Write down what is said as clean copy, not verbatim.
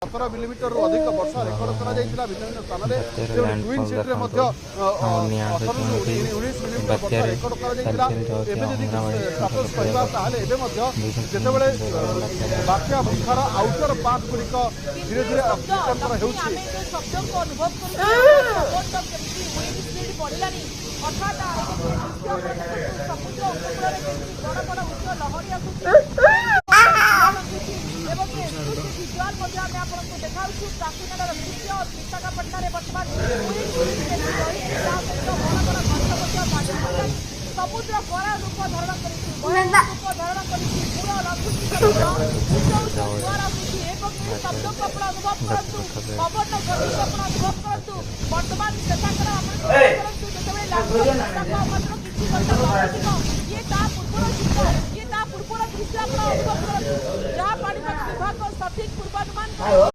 17 millimetre अधिक वर्षा record करा जायतिला विभिन्न स्थान रे ट्विन सिटी रे मध्ये 19 मिलीमीटर वर्षा रेकर्ड करा जायतिला एबे जदि स्टेटस कहबा ताहाले एबे मध्ये जेतेबेले बाक्या मुखार आउटर पार्ट गुडी को धीरे धीरे अतिक्रमण हेउछि हमें जो शब्द को अनुभव करू सपोर्ट केमती विंड स्पीड बढ़िलानी अर्थात समुद्र उपकूल रे केमती बड़ बड़ उच्च लहरी आसुछि विजुआल मध्य आम आपको देखाऊ काकीनाडर दृश्य विशाखापट्टन बर्तमान समुद्र बड़ा रूप धारण शब्द को अनुभव करूँ पवन गति को अनुभव करूँ बर्तमान चेता पूर्वर दृश्य अनुभव करूँ जहाँ पाणीपाग विभाग सठिक पूर्वानुमान